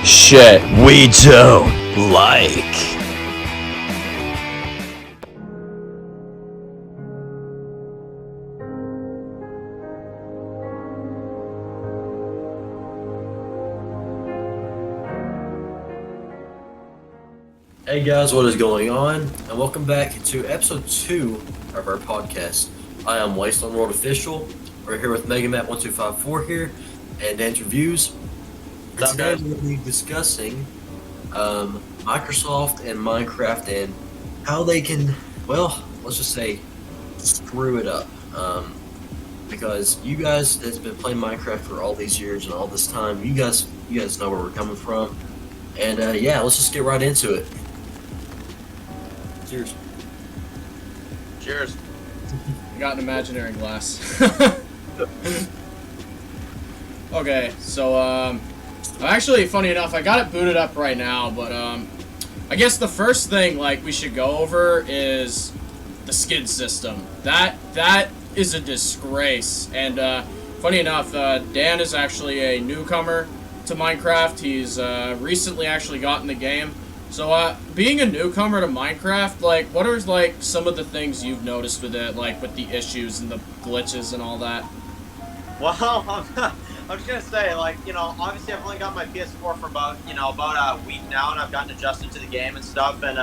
shit we don't like. Hey guys, what is going on? And welcome back to episode 2 of our podcast. I am Wasteland World Official. We're here with MegaMat1254 here and Dance Reviews. And today we'll be discussing Microsoft and Minecraft and how they can, well, let's just say, screw it up. Because you guys that's been playing Minecraft for all these years and all this time, you guys know where we're coming from. And yeah, let's just get right into it. Cheers. Cheers. I got an imaginary glass. Okay, so actually, funny enough, I got it booted up right now, but I guess the first thing like we should go over is the skin system. That is a disgrace. And funny enough, Dan is actually a newcomer to Minecraft. He's recently actually gotten the game. So, being a newcomer to Minecraft, like, what are, like, some of the things you've noticed with it, like, with the issues and the glitches and all that? Well, I'm just gonna say, like, you know, obviously I've only got my PS4 for about a week now, and I've gotten adjusted to the game and stuff, and,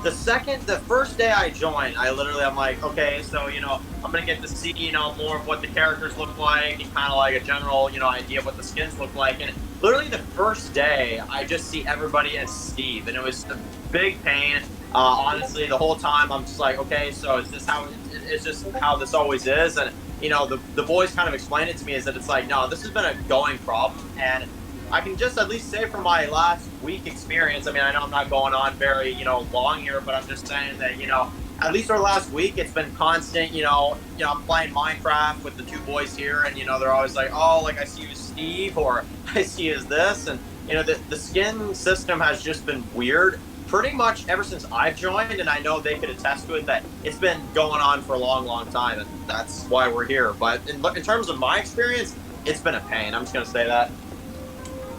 the first day I joined, I'm like, okay, so, you know, I'm gonna get to see, you know, more of what the characters look like, and kind of like a general, you know, idea of what the skins look like, and literally the first day, I just see everybody as Steve, and it was a big pain. Honestly, the whole time, I'm just like, okay, so is this how, it's just how this always is, and, you know, the boys kind of explained it to me, is that it's like, no, this has been a going problem, and I can just at least say from my last week experience, I mean, I know I'm not going on very, you know, long here, but I'm just saying that, you know, at least our last week, it's been constant, you know, I'm playing Minecraft with the two boys here, and, you know, they're always like, oh, like, I see you as Steve, or I see you as this, and, you know, the skin system has just been weird pretty much ever since I've joined, and I know they could attest to it, that it's been going on for a long, long time, and that's why we're here. But in terms of my experience, it's been a pain. I'm just going to say that.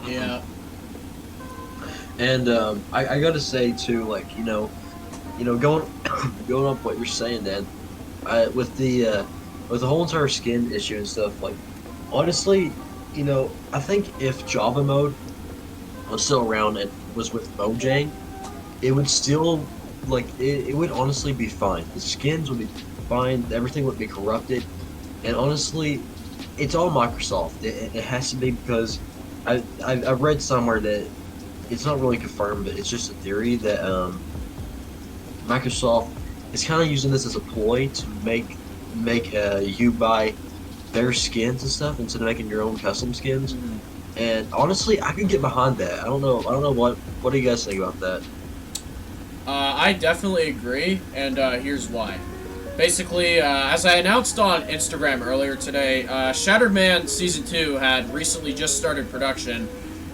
Yeah. And I gotta say too, like, you know, going up what you're saying, Dan, with the whole entire skin issue and stuff, like, honestly, you know, I think if Java mode was still around and was with Mojang, it would still, like, it would honestly be fine. The skins would be fine, everything would be corrupted, and honestly, it's all Microsoft. It has to be, because I've read somewhere that it's not really confirmed, but it's just a theory that Microsoft is kind of using this as a ploy to make you buy their skins and stuff instead of making your own custom skins. Mm-hmm. And honestly, I can get behind that. I don't know what do you guys think about that? I definitely agree, and here's why. Basically, as I announced on Instagram earlier today, Shattered Man Season 2 had recently just started production,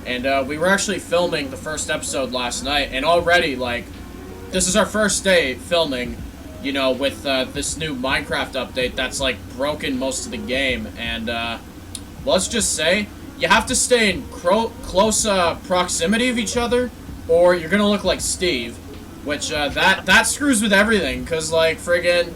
and we were actually filming the first episode last night, and already, like, this is our first day filming, you know, with this new Minecraft update that's, like, broken most of the game, and let's just say, you have to stay in close proximity of each other, or you're gonna look like Steve, which, that screws with everything, because, like, friggin',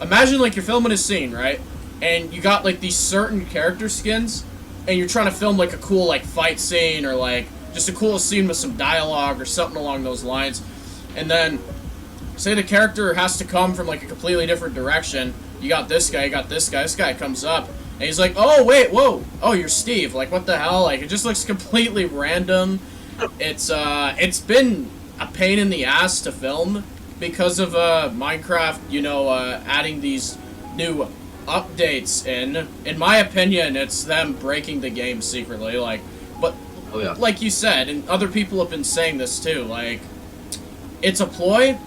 imagine, like, you're filming a scene, right? And you got, like, these certain character skins, and you're trying to film, like, a cool, like, fight scene, or, like, just a cool scene with some dialogue, or something along those lines. And then, say the character has to come from, like, a completely different direction. You got this guy, this guy comes up, and he's like, oh, wait, whoa, oh, you're Steve. Like, what the hell? Like, it just looks completely random. It's been a pain in the ass to film, because of Minecraft, you know, adding these new updates in my opinion, it's them breaking the game secretly, like, but, oh, yeah. Like you said, and other people have been saying this too, like, it's a ploy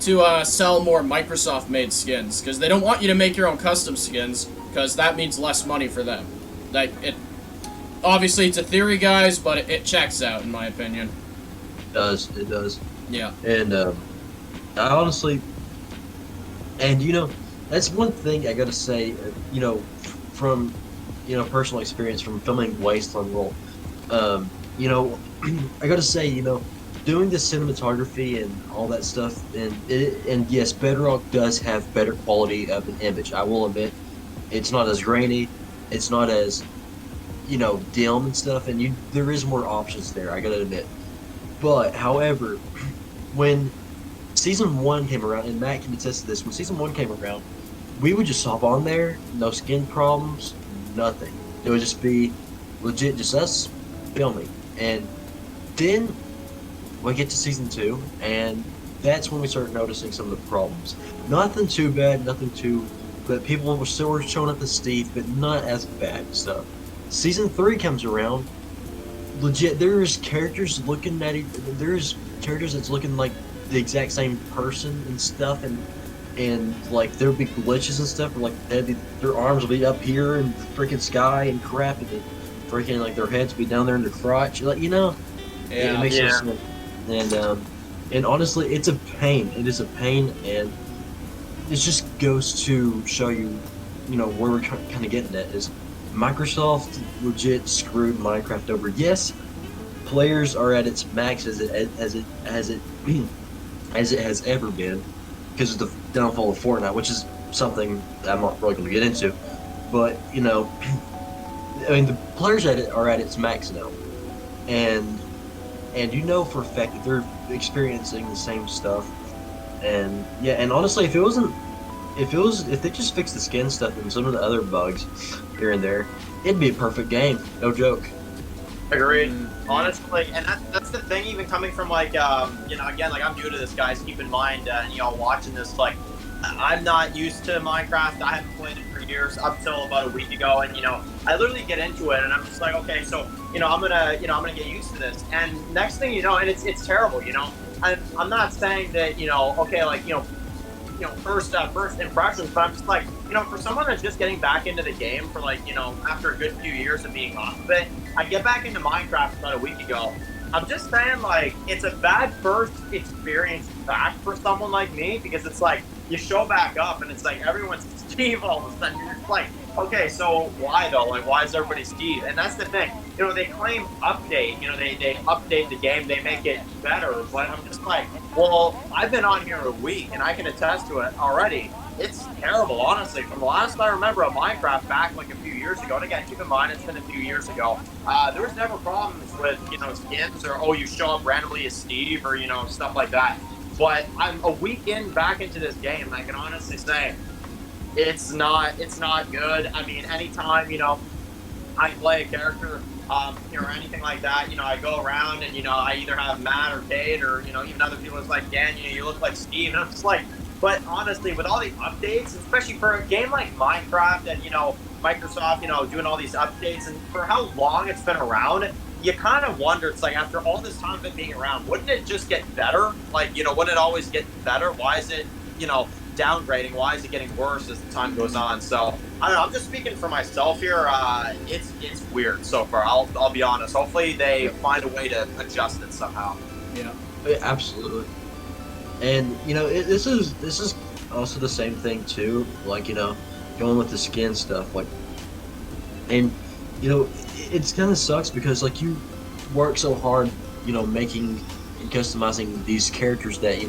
to sell more Microsoft-made skins, because they don't want you to make your own custom skins, because that means less money for them. Like, obviously it's a theory, guys, but it checks out, in my opinion. It does. Yeah. And I honestly, and you know, that's one thing I gotta say, you know, from, you know, personal experience from filming Wasteland World. You know, I gotta say, doing the cinematography and all that stuff, and yes, Bedrock does have better quality of an image. I will admit, it's not as grainy, it's not as dim and stuff, and there is more options there. I gotta admit, but however, when season one came around, and Matt can attest to this, when season one came around, we would just hop on there, no skin problems, nothing. It would just be legit, just us filming, and then we get to season two, and that's when we start noticing some of the problems. Nothing too bad, nothing too, but people were still showing up as Steve, but not as bad stuff. Season three comes around, legit. There's characters looking at it. There's characters that's looking like the exact same person and stuff, and like there'll be glitches and stuff. Where, like their arms will be up here in the freaking sky and crap, and freaking like their heads will be down there in their crotch. Like it makes no sense. And honestly, it's a pain. It is a pain, and it just goes to show you, where we're kind of getting at is Microsoft legit screwed Minecraft over. Yes, players are at its max as it has ever been because of the downfall of Fortnite, which is something I'm not really going to get into. But I mean, the players are at its max now, and for a fact that they're experiencing the same stuff. And yeah, and honestly, if they just fixed the skin stuff and some of the other bugs here and there, it'd be a perfect game. No joke. Agreed. Honestly, and that's the thing. Even coming from again, like I'm new to this, guys. Keep in mind, and y'all watching this, like I'm not used to Minecraft. I haven't played it for years, up till about a week ago, and I literally get into it, and I'm just like, okay, so I'm gonna get used to this, and next thing you know, and it's terrible, I'm not saying that okay, like first impressions, but I'm just like, for someone that's just getting back into the game for like after a good few years of being off of it, I get back into Minecraft about a week ago. I'm just saying, like, it's a bad first experience back for someone like me, because it's like you show back up and it's like everyone's Steve all of a sudden. You're just like, okay, so why though? Like, why is everybody Steve? And that's the thing. They claim update. They update the game, they make it better. But I'm just like, well, I've been on here a week and I can attest to it already. It's terrible, honestly. From the last I remember of Minecraft back like a few years ago, and again, keep in mind it's been a few years ago, there was never problems with, skins or, you show up randomly as Steve or, stuff like that. But I'm a week back into this game, and I can honestly say it's not good. I mean, anytime, I play a character, or anything like that, I go around and, I either have Matt or Kate or, even other people, it's like, Dan, you look like Steve, and I'm just like, but honestly, with all the updates, especially for a game like Minecraft and, Microsoft, doing all these updates, and for how long it's been around, you kind of wonder, it's like, after all this time of it being around, wouldn't it just get better? Like, wouldn't it always get better? Why is it, downgrading? Why is it getting worse as the time goes on? So, I don't know, I'm just speaking for myself here. It's weird so far, I'll be honest. Hopefully they find a way to adjust it somehow. Yeah, absolutely. And this is also the same thing too, like going with the skin stuff, like, and it's kind of sucks because like you work so hard, making and customizing these characters that you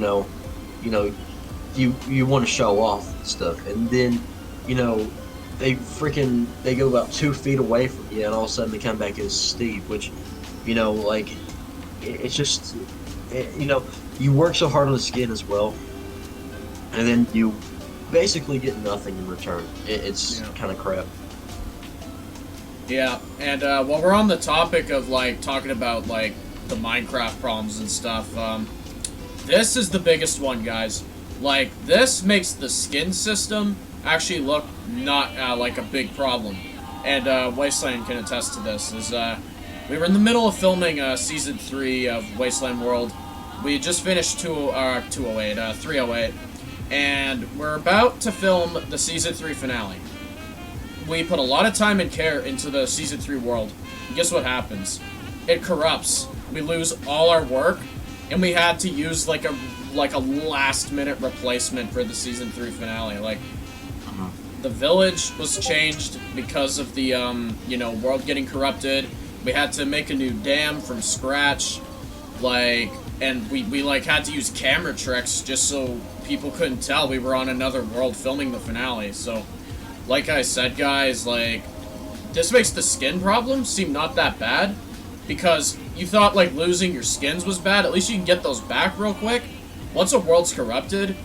want to show off and stuff, and then they go about 2 feet away from you, and all of a sudden they come back as Steve, which like it's just you work so hard on the skin as well, and then you basically get nothing in return. It's kind of crap. Yeah, and while we're on the topic of like talking about like the Minecraft problems and stuff, this is the biggest one, guys. Like, this makes the skin system actually look not like a big problem, and Wasteland can attest to this. Is we were in the middle of filming season 3 of Wasteland World. We had just finished 308, and we're about to film the season 3 finale. We put a lot of time and care into the season 3 world. And guess what happens? It corrupts. We lose all our work, and we had to use like a last minute replacement for the season 3 finale. Like, the village was changed because of the world getting corrupted. We had to make a new dam from scratch, like, and we like had to use camera tricks just so people couldn't tell we were on another world filming the finale. So, like I said, guys, like, this makes the skin problem seem not that bad, because you thought, like, losing your skins was bad. At least you can get those back real quick. Once a world's corrupted,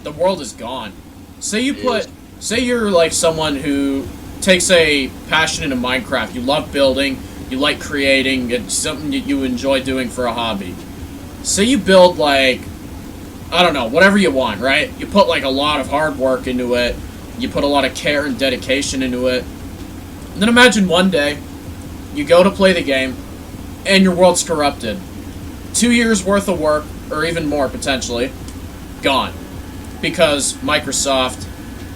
the world is gone. Say you're, like, someone who takes a passion into Minecraft. You love building, you like creating, it's something that you enjoy doing for a hobby. Say you build, like, I don't know, whatever you want, right? You put, like, a lot of hard work into it. You put a lot of care and dedication into it. And then imagine one day, you go to play the game, and your world's corrupted. 2 years worth of work, or even more potentially, gone. Because Microsoft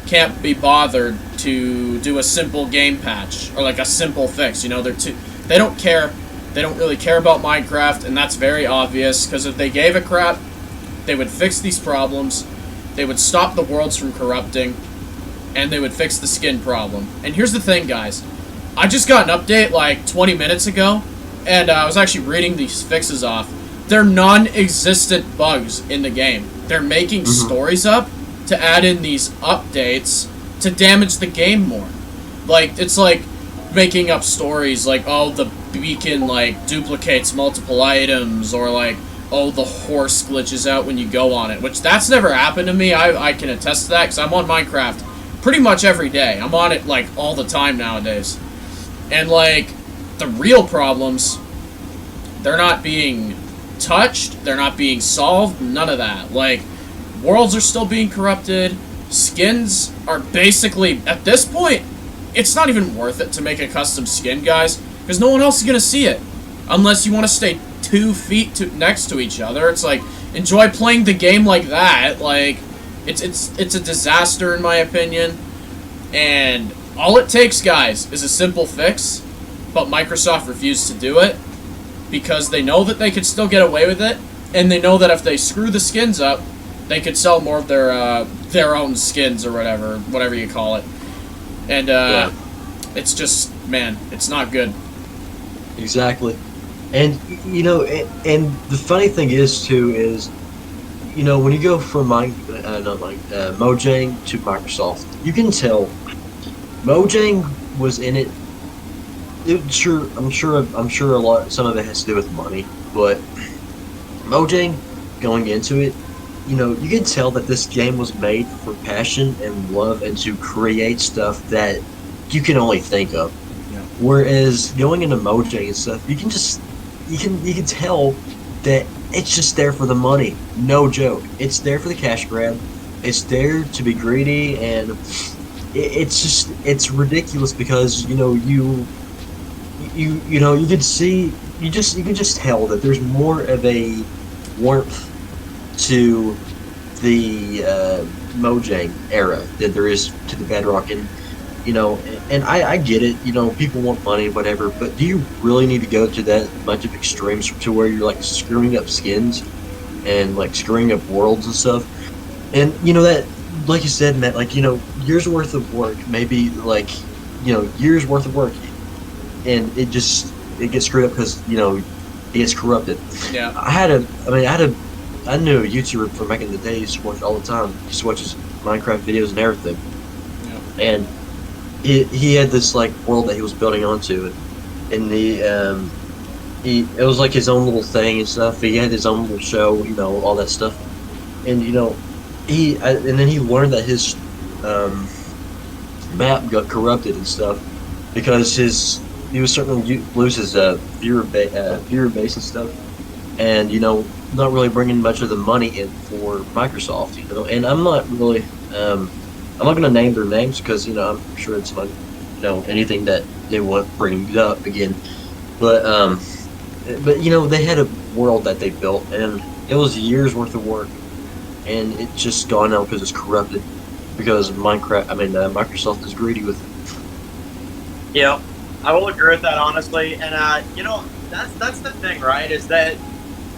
can't be bothered to do a simple game patch, or like a simple fix, you know, they don't care. They don't really care about Minecraft, and that's very obvious, because if they gave a crap, they would fix these problems, they would stop the worlds from corrupting, and they would fix the skin problem. And here's the thing, guys. I just got an update like 20 minutes ago, and I was actually reading these fixes off. They're non-existent bugs in the game. They're making stories up to add in these updates to damage the game more. Like, it's like making up stories like, oh, the beacon, like, duplicates multiple items, or like, oh, the horse glitches out when you go on it, which that's never happened to me. I can attest to that, because I'm on Minecraft pretty much every day. I'm on it, like, all the time nowadays. And, like, the real problems, they're not being touched, they're not being solved, none of that. Like, worlds are still being corrupted, skins are basically, at this point, it's not even worth it to make a custom skin, guys, because no one else is going to see it. Unless you want to stay 2 feet next to each other. It's like, enjoy playing the game like that. Like, it's a disaster in my opinion. And all it takes, guys, is a simple fix, but Microsoft refused to do it because they know that they could still get away with it, and they know that if they screw the skins up, they could sell more of their own skins or whatever you call it. And it's just, man, it's not good. Exactly. And, you know, and the funny thing is, too, is, you know, when you go from Mojang to Microsoft, you can tell Mojang was in it. I'm sure some of it has to do with money, but Mojang going into it, you know, you can tell that this game was made for passion and love and to create stuff that you can only think of. Yeah. Whereas going into Mojang and stuff, you can tell that it's just there for the money. No joke. It's there for the cash grab. It's there to be greedy, and it's ridiculous because, you know, you can just tell that there's more of a warmth to the Mojang era than there is to the Bedrock. And, you know, and I get it, you know, people want money, whatever, but do you really need to go to that bunch of extremes to where you're, like, screwing up skins and, like, screwing up worlds and stuff? And, you know, that, like you said, Matt, like, you know, years worth of work, maybe, like, you know, years worth of work, and it gets screwed up because, you know, it gets corrupted. Yeah. I knew a YouTuber from back in the day. He used to watch all the time. He used to watch his Minecraft videos and everything. Yeah. And he had this, like, world that he was building onto, and it was like his own little thing and stuff. He had his own little show, you know, all that stuff. And, you know, and then he learned that his map got corrupted and stuff because he was starting to lose his viewer base and stuff, and, you know, not really bringing much of the money in for Microsoft, you know. And I'm not really, I'm not going to name their names because, you know, I'm sure it's not, you know, anything that they won't bring up again. But you know, they had a world that they built, and it was years worth of work, and it's just gone now because it's corrupted because Microsoft is greedy with it. Yeah, I will agree with that, honestly. And you know, that's the thing, right? Is that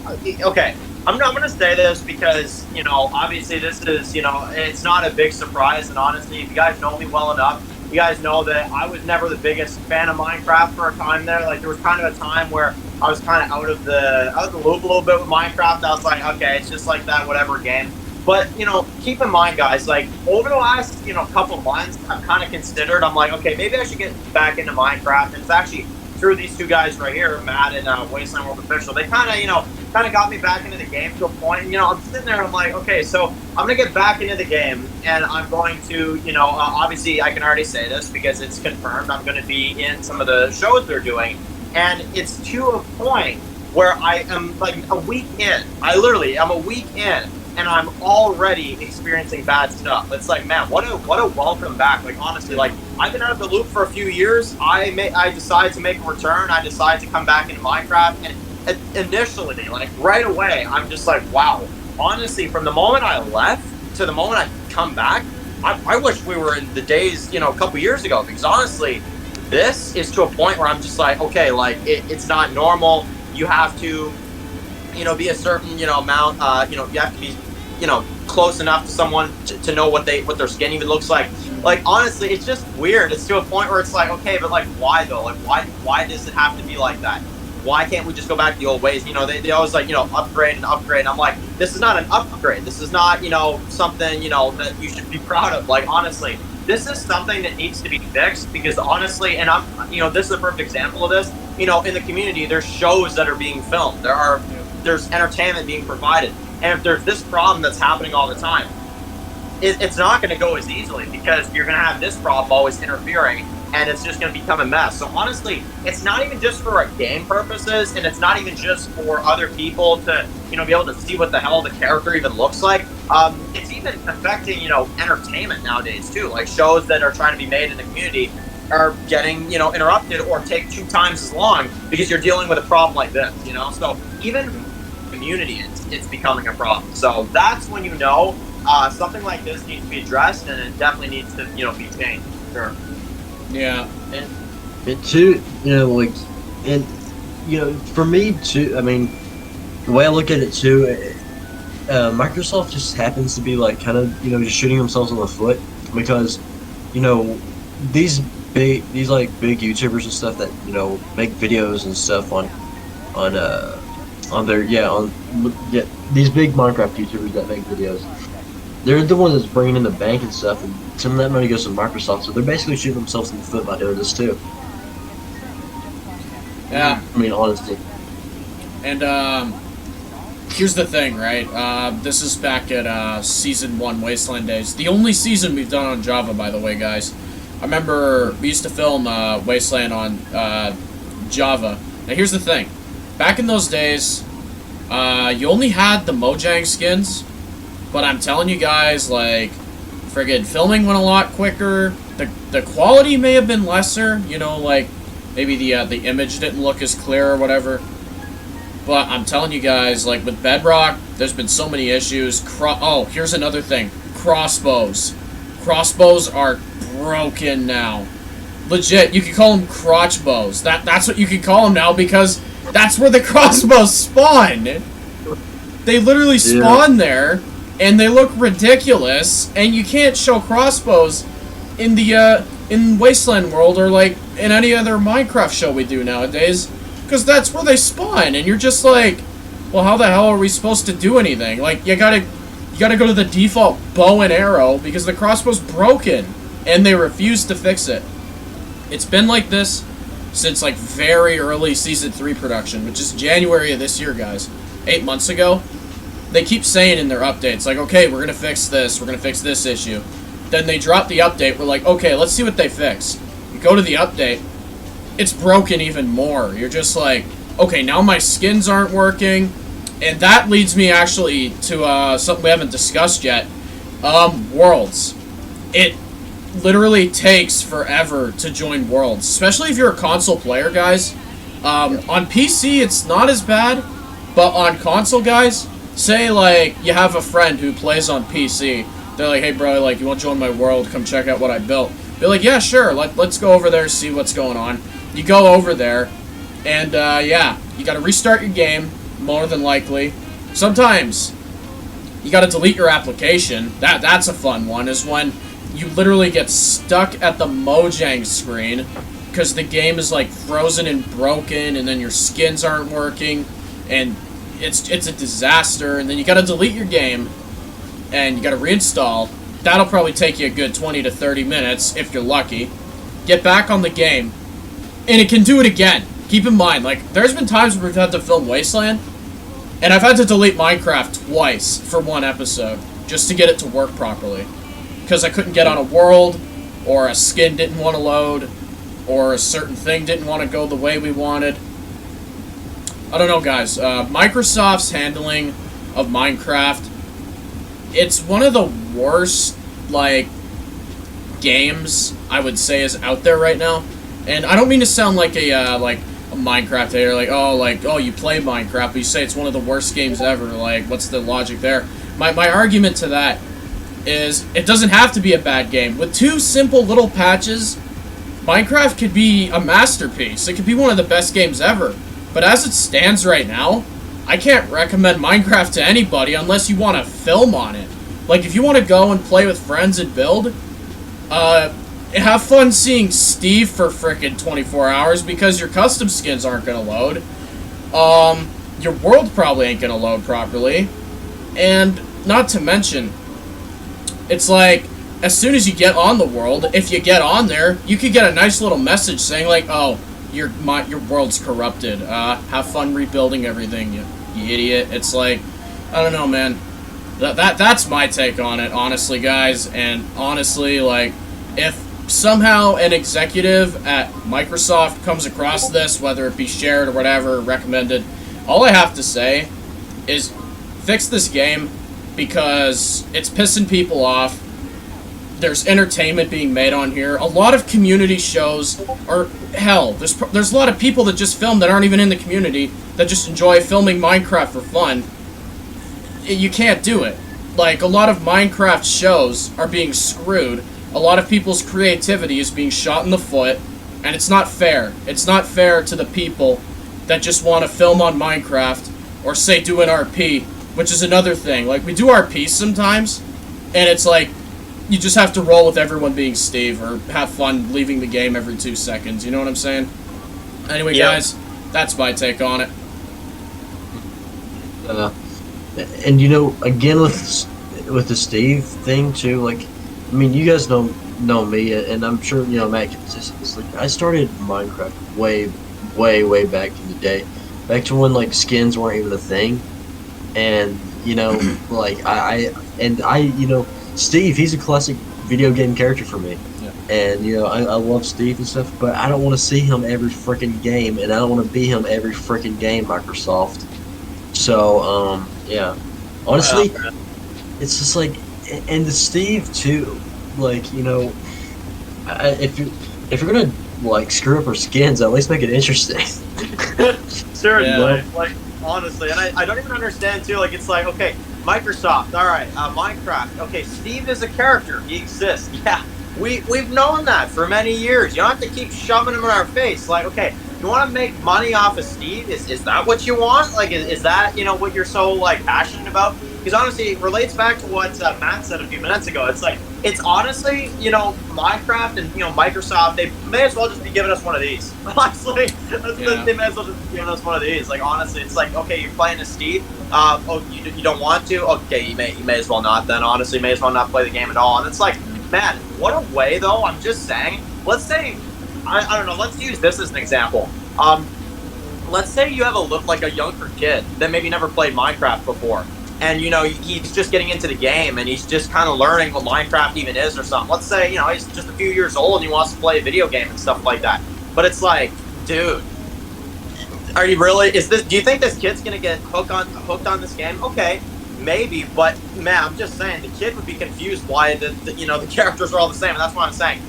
okay? I'm going to say this because, you know, obviously this is, you know, it's not a big surprise, and honestly, if you guys know me well enough, you guys know that I was never the biggest fan of Minecraft for a time there. Like, there was kind of a time where I was kind of out of the loop a little bit with Minecraft. I was like, okay, it's just like that whatever game. But, you know, keep in mind, guys, like, over the last, you know, couple months, I've kind of considered, I'm like, okay, maybe I should get back into Minecraft. And it's actually through these two guys right here, Matt and Wasteland World Official. They kind of, you know, got me back into the game to a point. And, you know, I'm sitting there and I'm like, okay, so I'm going to get back into the game and I'm going to, you know, obviously I can already say this because it's confirmed. I'm going to be in some of the shows they're doing. And it's to a point where I am like a week in. I'm a week in and I'm already experiencing bad stuff. It's like, man, what a welcome back. Like, honestly, like, I've been out of the loop for a few years. I decided to make a return. I decided to come back into Minecraft, and initially, like, right away, I'm just like, wow. Honestly, from the moment I left to the moment I come back, I wish we were in the days, you know, a couple years ago, because honestly, this is to a point where I'm just like, okay, like, it's not normal. You have to, you know, be a certain, you know, amount, you know, you have to be, you know, close enough to someone to know what their skin even looks like. Like, honestly, it's just weird. It's to a point where it's like, okay, but like, why though? Like, why does it have to be like that? Why can't we just go back to the old ways? You know, they always like, you know, upgrade and upgrade. And I'm like, this is not an upgrade. This is not, you know, something, you know, that you should be proud of. Like, honestly, this is something that needs to be fixed because honestly, and I'm, you know, this is a perfect example of this. You know, in the community, there's shows that are being filmed. There's entertainment being provided. And if there's this problem that's happening all the time, it's not going to go as easily because you're going to have this problem always interfering and it's just going to become a mess. So honestly, it's not even just for game purposes and it's not even just for other people to, you know, be able to see what the hell the character even looks like. It's even affecting, you know, entertainment nowadays too. Like shows that are trying to be made in the community are getting, you know, interrupted or take 2 times as long because you're dealing with a problem like this, you know? So even community, it's becoming a problem. So that's when you know something like this needs to be addressed and it definitely needs to, you know, be changed. Sure. Yeah. And too, you know, like, and, you know, for me too, I mean, the way I look at it too, Microsoft just happens to be like kind of, you know, just shooting themselves in the foot because, you know, these big YouTubers and stuff that, you know, make videos and stuff on these big Minecraft YouTubers that make videos, they're the ones that's bringing in the bank and stuff, and some of that money goes to Microsoft, so they're basically shooting themselves in the foot by doing this too. Yeah. I mean, honestly. And here's the thing, right? This is back at Season 1 Wasteland Days. The only season we've done on Java, by the way, guys. I remember we used to film Wasteland on Java. Now here's the thing. Back in those days, you only had the Mojang skins, but I'm telling you guys, like, friggin' filming went a lot quicker. The quality may have been lesser, you know, like, maybe the image didn't look as clear or whatever. But I'm telling you guys, like, with Bedrock, there's been so many issues. Oh, here's another thing. Crossbows. Crossbows are broken now. Legit, you can call them crotch bows. That's what you can call them now because that's where the crossbows spawn. They literally spawn there, and they look ridiculous. And you can't show crossbows in the in Wasteland World or like in any other Minecraft show we do nowadays, because that's where they spawn. And you're just like, well, how the hell are we supposed to do anything? Like, you gotta go to the default bow and arrow because the crossbow's broken, and they refuse to fix it. It's been like this since like very early Season 3 production, which is January of this year, guys. 8 months ago. They keep saying in their updates, like, okay, we're gonna fix this issue. Then they drop the update, we're like, okay, let's see what they fix. You go to the update, it's broken even more. You're just like, okay, now my skins aren't working. And that leads me actually to something we haven't discussed yet. Worlds. It literally takes forever to join Worlds, especially if you're a console player, guys. On PC, it's not as bad, but on console, guys, say, like, you have a friend who plays on PC. They're like, hey, bro, like, you want to join my world? Come check out what I built. Be like, yeah, sure, let's go over there, see what's going on. You go over there, and, yeah, you gotta restart your game, more than likely. Sometimes you gotta delete your application. That's a fun one, is when you literally get stuck at the Mojang screen because the game is like frozen and broken, and then your skins aren't working, and it's a disaster. And then you gotta delete your game, and you gotta reinstall. That'll probably take you a good 20 to 30 minutes if you're lucky. Get back on the game, and it can do it again. Keep in mind, like, there's been times where we've had to film Wasteland, and I've had to delete Minecraft twice for one episode just to get it to work properly. Because I couldn't get on a world, or a skin didn't want to load, or a certain thing didn't want to go the way we wanted. I don't know, guys. Microsoft's handling of Minecraft, it's one of the worst, like, games, I would say, is out there right now. And I don't mean to sound like a Minecraft hater, oh, you play Minecraft, but you say it's one of the worst games ever. Like, what's the logic there? My argument to that is it doesn't have to be a bad game. With 2 simple little patches, Minecraft could be a masterpiece. It could be one of the best games ever. But as it stands right now, I can't recommend Minecraft to anybody unless you want to film on it. Like, if you want to go and play with friends and build, have fun seeing Steve for frickin' 24 hours because your custom skins aren't gonna load. Your world probably ain't gonna load properly. And not to mention, it's like, as soon as you get on the world, if you get on there, you could get a nice little message saying like, oh, your world's corrupted. Have fun rebuilding everything, you idiot. It's like, I don't know, man. That's my take on it, honestly, guys. And honestly, like, if somehow an executive at Microsoft comes across this, whether it be shared or whatever, recommended, all I have to say is fix this game because it's pissing people off. There's entertainment being made on here. A lot of community shows are, hell, there's a lot of people that just film that aren't even in the community that just enjoy filming Minecraft for fun. You can't do it. Like, a lot of Minecraft shows are being screwed. A lot of people's creativity is being shot in the foot, and it's not fair. It's not fair to the people that just want to film on Minecraft or, say, do an RP, which is another thing. Like, we do RPs sometimes, and it's like, you just have to roll with everyone being Steve or have fun leaving the game every 2 seconds. You know what I'm saying? Anyway, guys, that's my take on it. And you know, again with the Steve thing too, like, I mean, you guys know me, and I'm sure you know Matt can attest this. Like, I started Minecraft way back in the day, back to when like skins weren't even a thing, and you know, like I you know, Steve, he's a classic video game character for me. Yeah. And you know, I love Steve and stuff, but I don't want to see him every freaking game, and I don't want to be him every freaking game, Microsoft. So, yeah. Honestly, it's just like, and the Steve too, like, you know, if you're gonna like screw up our skins, at least make it interesting. Seriously, Yeah. like, honestly, and I don't even understand too. Like, it's like, okay, Microsoft, all right, Minecraft, okay, Steve is a character, he exists. Yeah, we've known that for many years. You don't have to keep shoving him in our face. Like, okay, you want to make money off of Steve? Is that what you want? Like, is that, you know, what you're so like passionate about? Because honestly, it relates back to what Matt said a few minutes ago. It's like, it's honestly, you know, Minecraft and, you know, Microsoft, they may as well just be giving us one of these. Honestly, they may as well just be giving us one of these. Like, honestly, it's like, okay, you're playing as Steve. Oh, you don't want to? Okay, you may as well not then. Honestly, may as well not play the game at all. And it's like, man, what a way though. I'm just saying. Let's say, I don't know. Let's use this as an example. Let's say you have a younger kid that maybe never played Minecraft before. And, you know, he's just getting into the game, and he's just kind of learning what Minecraft even is or something. Let's say, you know, he's just a few years old and he wants to play a video game and stuff like that. But it's like, dude, are you really, do you think this kid's going to get hooked on this game? Okay, maybe, but, man, I'm just saying, the kid would be confused why, you know, the characters are all the same, and that's what I'm saying.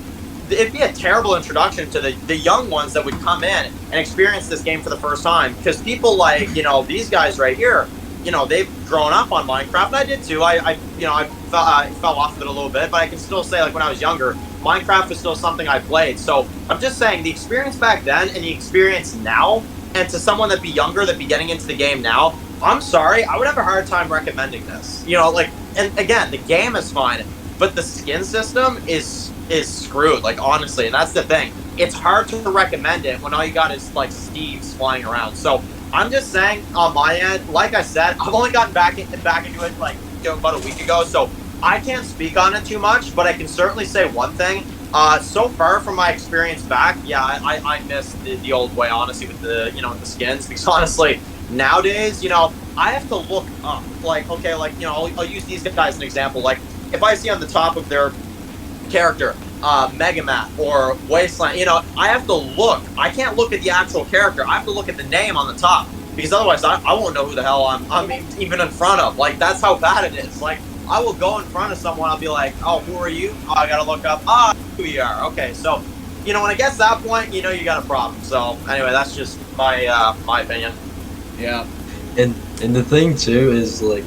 It'd be a terrible introduction to the young ones that would come in and experience this game for the first time, because people like, you know, these guys right here, you know, they've grown up on Minecraft, and I did too. I fell off of it a little bit, but I can still say, like, when I was younger, Minecraft was still something I played. So I'm just saying, the experience back then and the experience now, and to someone that'd be younger, that'd be getting into the game now, I'm sorry, I would have a hard time recommending this. You know, like, and again, the game is fine. but the skin system is screwed. Like honestly, and that's the thing. It's hard to recommend it when all you got is like Steve's flying around. So I'm just saying on my end, like I said, I've only gotten back into it like about a week ago, so I can't speak on it too much. But I can certainly say one thing. So far from my experience back, yeah, I miss the old way, honestly, with the with the skins, because honestly, nowadays, I have to look up, like, okay, like, I'll use these guys as an example. Like, if I see on the top of their character, Megamat or Wasteland, I have to look. I can't look at the actual character. I have to look at the name on the top, because otherwise I won't know who the hell I'm even in front of. Like, that's how bad it is. Like, I will go in front of someone, I'll be like, oh, who are you? Oh, I gotta look up, who you are. Okay, so, when it gets to that point, you got a problem. So, anyway, that's just my opinion. Yeah. And the thing, too, is, like,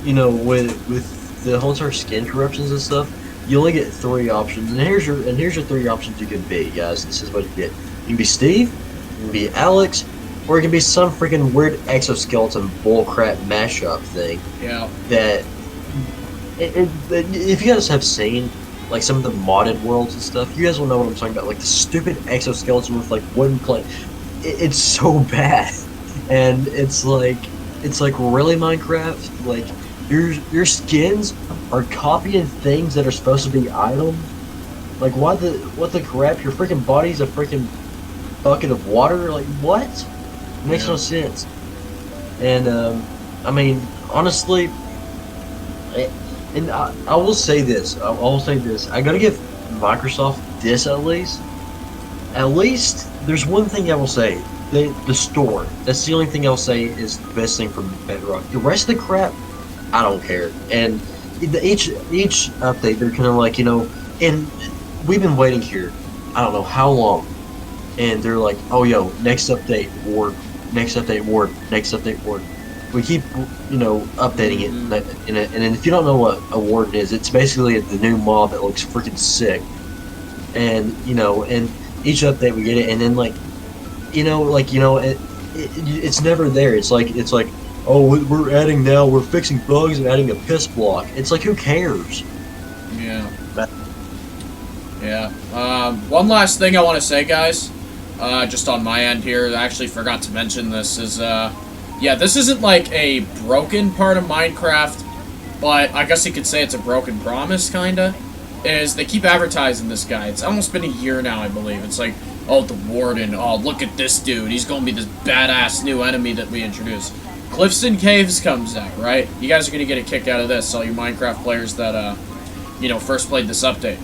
with the whole entire skin corruptions and stuff, you only get 3 options. And here's your 3 options you can be, guys. This is what you get. You can be Steve, you can be Alex, or it can be some freaking weird exoskeleton bullcrap mashup thing. Yeah. That... if you guys have seen like some of the modded worlds and stuff, you guys will know what I'm talking about. Like the stupid exoskeleton with like wooden plank. It's so bad, and it's like really Minecraft. Like your skins are copying things that are supposed to be items. Like what the crap? Your freaking body's a freaking bucket of water. Like what? It makes no sense. And I mean, honestly. And I will say this. I will say this. I gotta give Microsoft this at least. At least there's one thing I will say. The store. That's the only thing I'll say is the best thing from Bedrock. The rest of the crap, I don't care. And each update, they're kind of like, and we've been waiting here. I don't know how long. And they're like, oh yo, next update ward, next update ward, next update ward. We keep, updating it, and if you don't know what a warden is, it's basically the new mob that looks freaking sick. And and each update we get it, and then it's never there. It's like, oh, we're fixing bugs and adding a piss block. It's like, who cares? Yeah. Yeah. One last thing I want to say, guys, just on my end here, I actually forgot to mention this is. Yeah, this isn't like a broken part of Minecraft, but I guess you could say it's a broken promise, kinda. Is they keep advertising this guy. It's almost been a year now, I believe. It's like, oh, the Warden, oh, look at this dude. He's gonna be this badass new enemy that we introduce. Cliffston Caves comes out, right? You guys are gonna get a kick out of this, all you Minecraft players that, first played this update.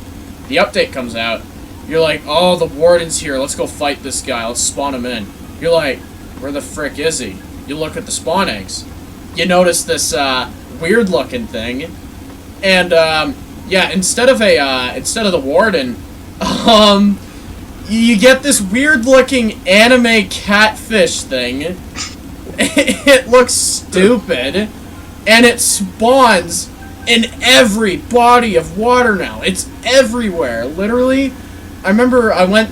The update comes out, you're like, oh, the Warden's here, let's go fight this guy, let's spawn him in. You're like, where the frick is he? You look at the spawn eggs. You notice this weird-looking thing, and yeah, instead of the Warden, you get this weird-looking anime catfish thing. It looks stupid, and it spawns in every body of water now. It's everywhere, literally. I remember I went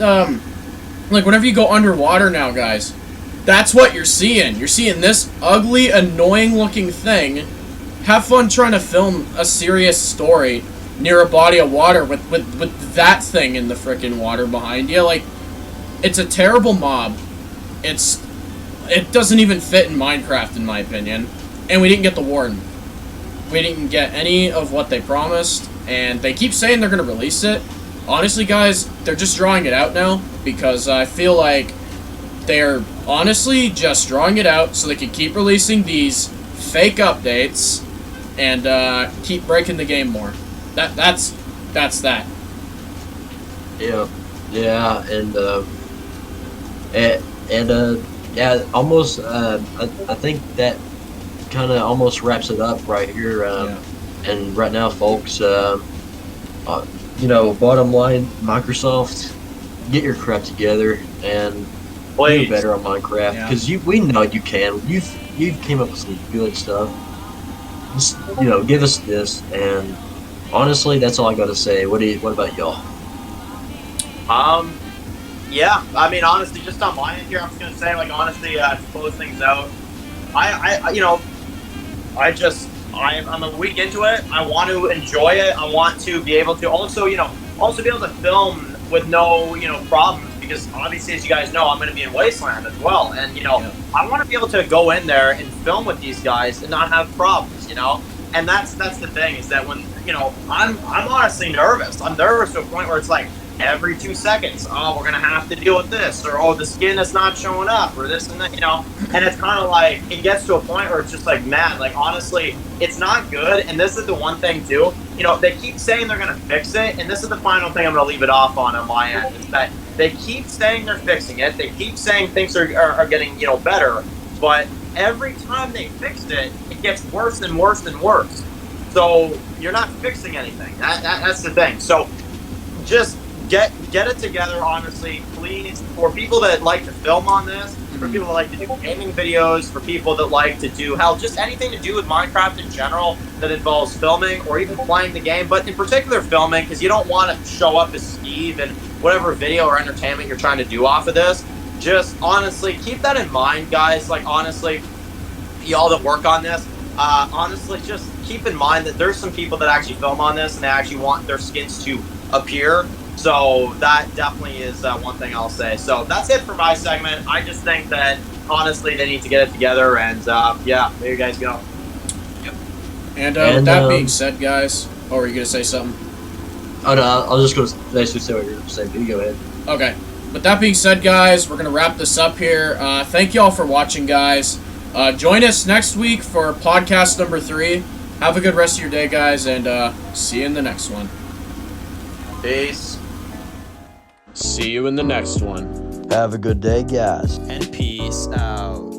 like whenever you go underwater now, guys. That's what you're seeing. You're seeing this ugly, annoying-looking thing. Have fun trying to film a serious story near a body of water with that thing in the frickin' water behind you. Like, it's a terrible mob. It doesn't even fit in Minecraft, in my opinion. And we didn't get the Warden. We didn't get any of what they promised, and they keep saying they're going to release it. Honestly, guys, they're just drawing it out now, because I feel like they're honestly just drawing it out so they can keep releasing these fake updates and keep breaking the game more. That's that. Yeah, yeah, almost. I think that kind of almost wraps it up right here. And right now, folks, bottom line, Microsoft, get your crap together and do better on Minecraft, because we know you can. You've came up with some good stuff. Just, give us this, and honestly, that's all I got to say. What about y'all? Yeah, I mean, honestly, just on my end here, I'm just gonna say, like, honestly, to close things out, I I'm a week into it. I want to enjoy it. I want to be able to also, also be able to film with no, problems, because obviously, as you guys know, I'm going to be in Wasteland as well. And, I want to be able to go in there and film with these guys and not have problems, And that's the thing, is that when, I'm honestly nervous. I'm nervous to a point where it's like, every 2 seconds, oh, we're going to have to deal with this, or, oh, the skin is not showing up, or this and that, and it's kind of like, it gets to a point where it's just like, man, like, honestly, it's not good. And this is the one thing too, they keep saying they're going to fix it, and this is the final thing I'm going to leave it off on my end, is that they keep saying they're fixing it, they keep saying things are getting, better, but every time they fix it, it gets worse and worse and worse. So you're not fixing anything. That's the thing. So just get it together, honestly, please. For people that like to film on this, for people that like to do gaming videos, for people that like to do, hell, just anything to do with Minecraft in general that involves filming or even playing the game, but in particular filming, because you don't want to show up as Steve in whatever video or entertainment you're trying to do off of this. Just honestly, keep that in mind, guys. Like, honestly, y'all that work on this, honestly, just keep in mind that there's some people that actually film on this and they actually want their skins to appear. So that definitely is one thing I'll say. So that's it for my segment. I just think that, honestly, they need to get it together. And, yeah, there you guys go. Yep. And with that being said, guys, oh, were you going to say something? Oh, no, I was just going to basically say what you're going to say, but you go ahead. Okay. With that being said, guys, we're going to wrap this up here. Thank you all for watching, guys. Join us next week for podcast number 3. Have a good rest of your day, guys, and see you in the next one. Peace. See you in the next one. Have a good day, guys. And peace out.